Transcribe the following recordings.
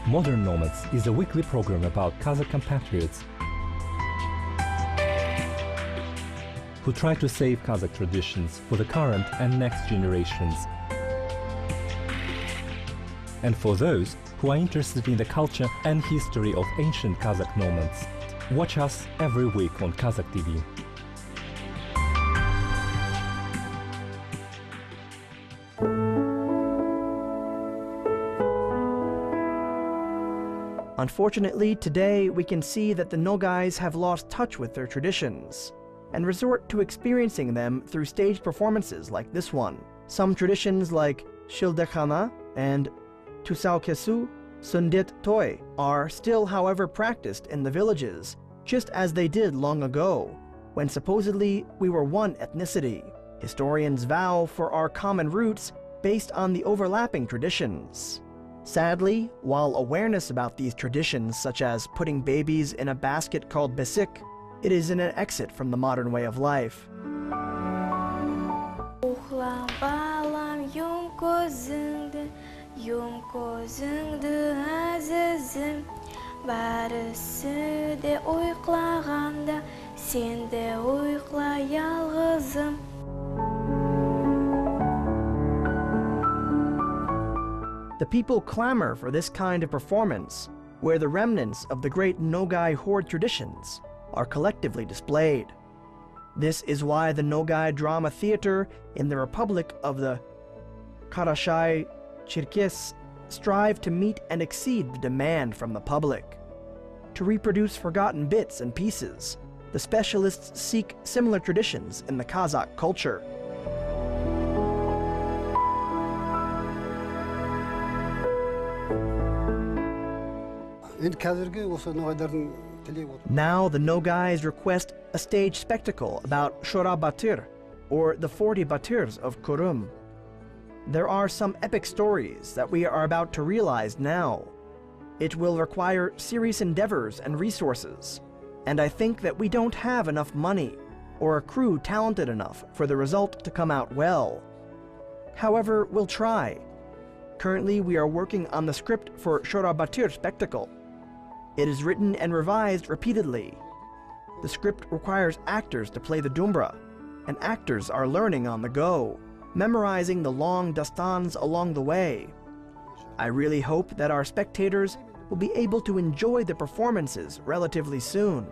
Modern Nomads is a weekly program about Kazakh compatriots who try to save Kazakh traditions for the current and next generations. And for those who are interested in the culture and history of ancient Kazakh nomads, watch us every week on Kazakh TV. Unfortunately, today we can see that the Nogais have lost touch with their traditions and resort to experiencing them through staged performances like this one. Some traditions like Shildekhana and Tusao Kesu, Sundit Toy are still, however, practiced in the villages, just as they did long ago, when supposedly we were one ethnicity. Historians vow for our common roots based on the overlapping traditions. Sadly, while awareness about these traditions, such as putting babies in a basket called besik, it is an exit from the modern way of life. The people clamor for this kind of performance, where the remnants of the great Nogai horde traditions are collectively displayed. This is why the Nogai Drama Theater in the Republic of the Karachay-Cherkess strive to meet and exceed the demand from the public. To reproduce forgotten bits and pieces, the specialists seek similar traditions in the Kazakh culture. Now the Nogais request a stage spectacle about Shora Batyr, or the 40 Batyrs of Kurum. There are some epic stories that we are about to realize now. It will require serious endeavors and resources, and I think that we don't have enough money or a crew talented enough for the result to come out well. However, we'll try. Currently, we are working on the script for Shora Batyr spectacle. It is written and revised repeatedly. The script requires actors to play the dombra, and actors are learning on the go, memorizing the long dastans along the way. I really hope that our spectators will be able to enjoy the performances relatively soon.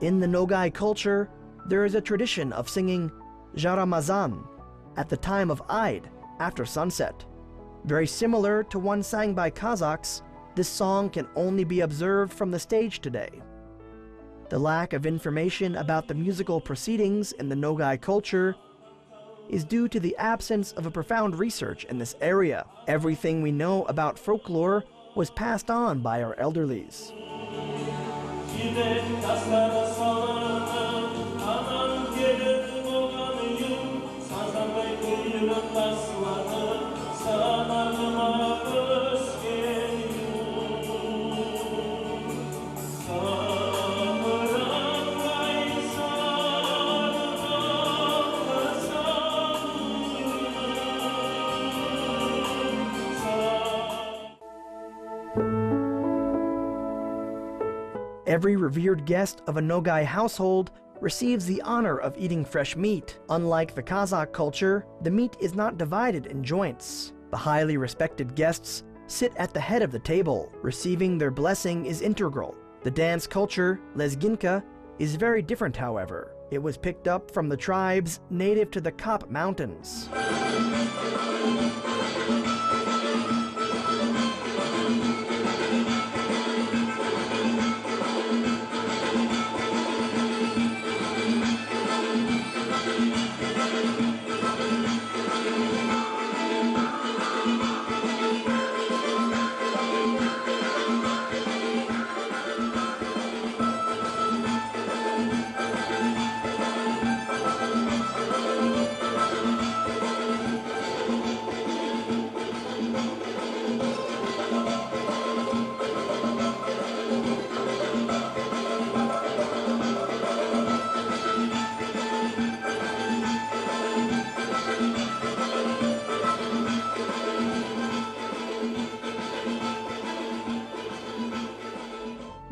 In the Nogai culture, there is a tradition of singing Jaramazan at the time of Eid, after sunset. Very similar to one sang by Kazakhs, this song can only be observed from the stage today. The lack of information about the musical proceedings in the Nogai culture is due to the absence of a profound research in this area. Everything we know about folklore was passed on by our elderlies. Every revered guest of a Nogai household receives the honor of eating fresh meat. Unlike the Kazakh culture, the meat is not divided in joints. The highly respected guests sit at the head of the table. Receiving their blessing is integral. The dance culture, Lezginka, is very different, however. It was picked up from the tribes native to the Kop Mountains.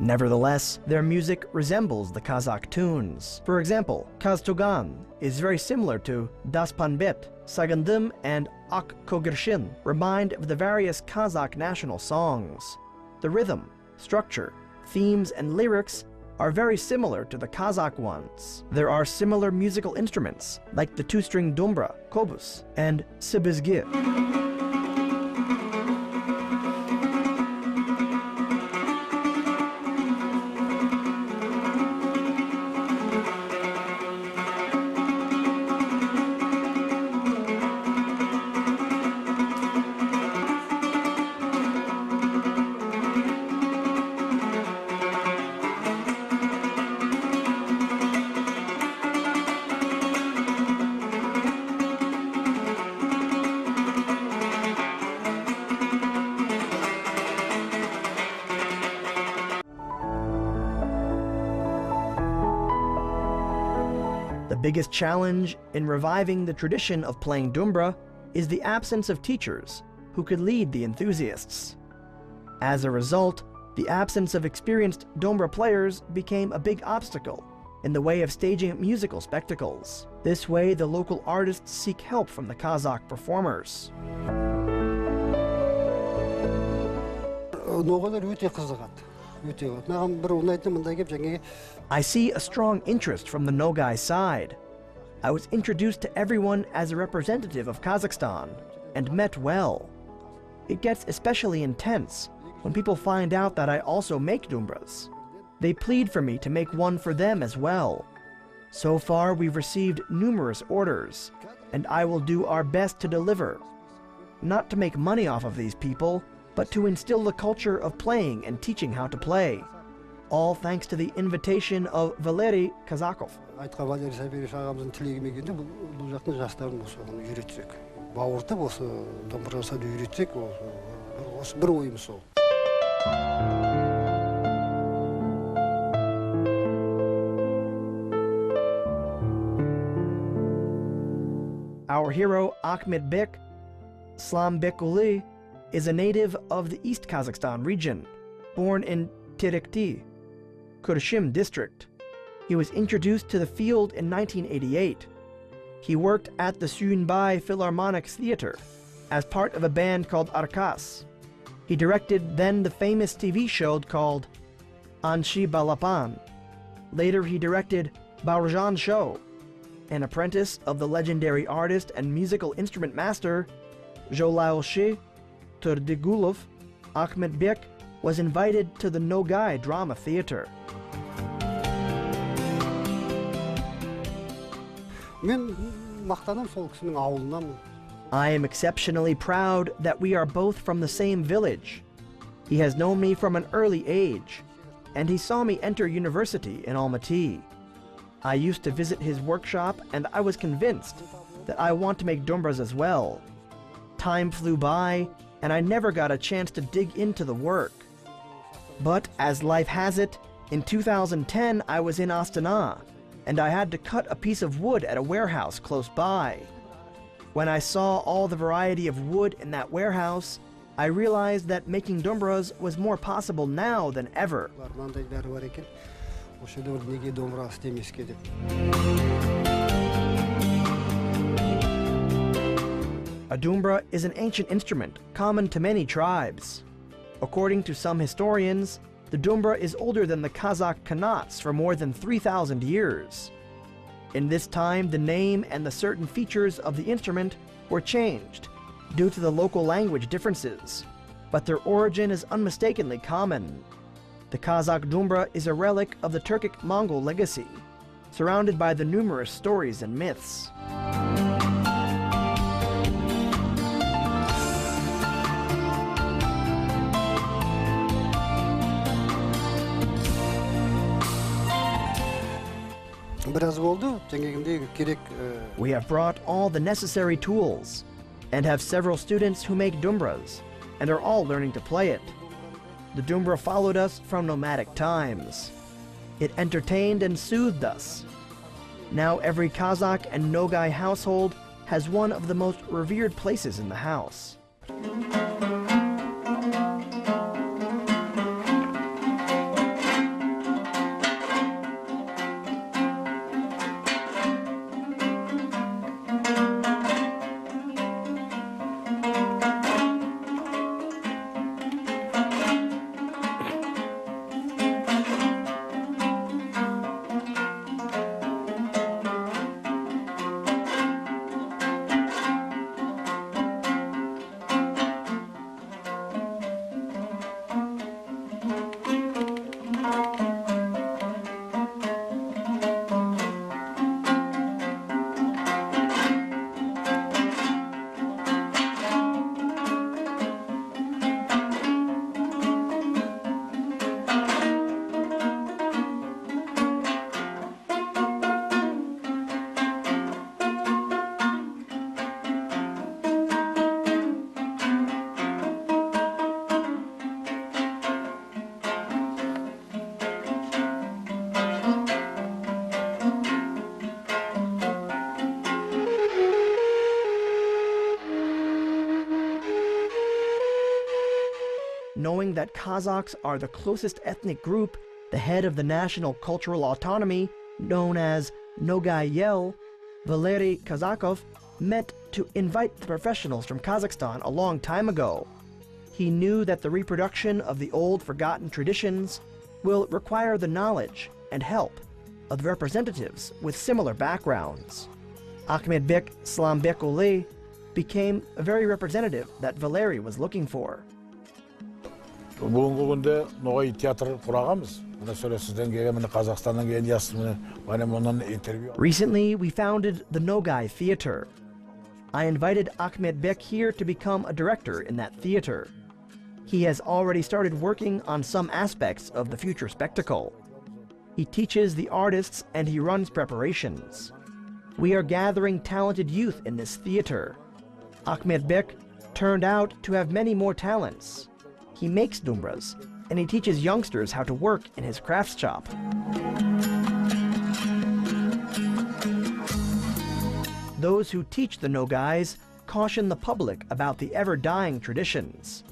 Nevertheless, their music resembles the Kazakh tunes. For example, Kaztugan is very similar to Das Panbet. Sagandım and Ak Kogirshin remind of the various Kazakh national songs. The rhythm, structure, themes, and lyrics are very similar to the Kazakh ones. There are similar musical instruments, like the two-string dombra, kobus, and sibizgi. The biggest challenge in reviving the tradition of playing dombra is the absence of teachers who could lead the enthusiasts. As a result, the absence of experienced dombra players became a big obstacle in the way of staging musical spectacles. This way, the local artists seek help from the Kazakh performers. I see a strong interest from the Nogai side. I was introduced to everyone as a representative of Kazakhstan and met well. It gets especially intense when people find out that I also make dombras. They plead for me to make one for them as well. So far, we've received numerous orders, and I will do our best to deliver. Not to make money off of these people, but to instill the culture of playing and teaching how to play. All thanks to the invitation of Valery Kazakov. Our hero Ahmet Bek, Slambekuli, is a native of the East Kazakhstan region, born in Terekti, Kurshim district. He was introduced to the field in 1988. He worked at the Suyunbay Philharmonic Theater as part of a band called Arkas. He directed then the famous TV show called Anshi Balapan. Later he directed Barujan Show. An apprentice of the legendary artist and musical instrument master Joly Turdigulov, Ahmet Bek was invited to the Nogai Drama Theater. I am exceptionally proud that we are both from the same village. He has known me from an early age, and he saw me enter university in Almaty. I used to visit his workshop, and I was convinced that I want to make dombras as well. Time flew by, and I never got a chance to dig into the work. But as life has it, in 2010 I was in Astana, and I had to cut a piece of wood at a warehouse close by. When I saw all the variety of wood in that warehouse, I realized that making dombras was more possible now than ever. A dombra is an ancient instrument common to many tribes. According to some historians, the dombra is older than the Kazakh Khanats for more than 3,000 years. In this time, the name and the certain features of the instrument were changed due to the local language differences, but their origin is unmistakably common. The Kazakh dombra is a relic of the Turkic-Mongol legacy, surrounded by the numerous stories and myths. We have brought all the necessary tools and have several students who make dombras and are all learning to play it. The dombra followed us from nomadic times. It entertained and soothed us. Now every Kazakh and Nogai household has one of the most revered places in the house. knowing that Kazakhs are the closest ethnic group, the head of the national cultural autonomy, known as Nogai Yel, Valery Kazakov, met to invite the professionals from Kazakhstan a long time ago. He knew that the reproduction of the old forgotten traditions will require the knowledge and help of the representatives with similar backgrounds. Ahmedbek Slambek Joly became a very representative that Valery was looking for. Бүгінгі күнде Ноgai театр құрағанбыз. Мына сөйлесізден келген, мына Қазақстаннан келген ясы, мына мұнан интервью. Recently, we founded the Nogai Theater. I invited Ahmedbek here to become a director in that theater. He has already started working on some aspects of the future spectacle. He teaches the artists and he runs preparations. We are gathering talented youth in this theater. Ahmedbek turned out to have many more talents. He makes dombras, and he teaches youngsters how to work in his crafts shop. Those who teach the Nogais caution the public about the ever-dying traditions.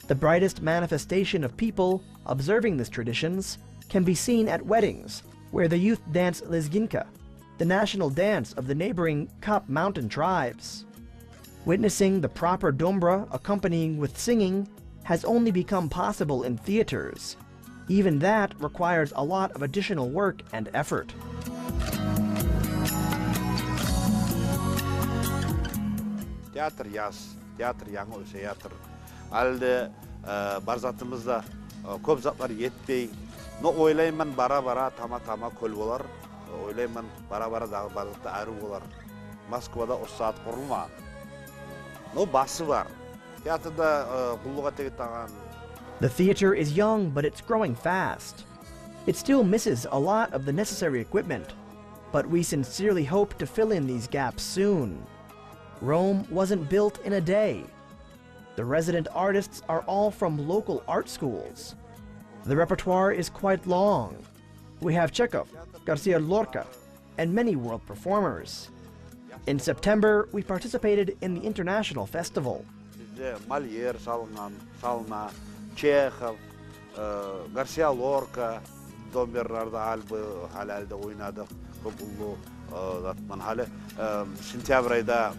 The brightest manifestation of people observing these traditions can be seen at weddings, where the youth dance Lezginka, the national dance of the neighboring Kap mountain tribes. Witnessing the proper dombra accompanying with singing has only become possible in theaters. Even that requires a lot of additional work and effort. Teatr yaz, teatr yanı teatr. Alde barzatımızda көп zatlar yetmey. No oylayman bara tama kol bolar. Oylayman bara dağı barzatda arı bolar. Moskvada o saat kurulma. No bası var. The theater is young, but it's growing fast. It still misses a lot of the necessary equipment, but we sincerely hope to fill in these gaps soon. Rome wasn't built in a day. The resident artists are all from local art schools. The repertoire is quite long. We have Chekhov, Garcia Lorca, and many world performers. In September, we participated in the international festival. Malier salına, Chekhov, Garcia Lorca, domberlarda albı halalde oynadık. Kubullu zatman hali. Sentyabr ayda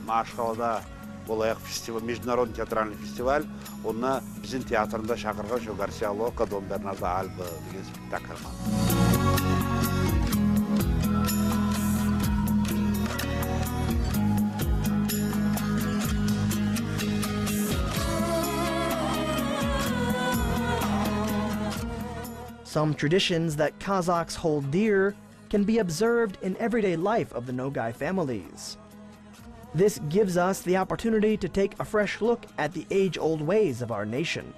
Maşkavada olayak festival, международный театральный festival. Onu bizim teatrında şakırgan şu Garcia Lorca, domberlarda albı деген spektakl var. Some traditions that Kazakhs hold dear can be observed in everyday life of the Nogai families. This gives us the opportunity to take a fresh look at the age-old ways of our nation.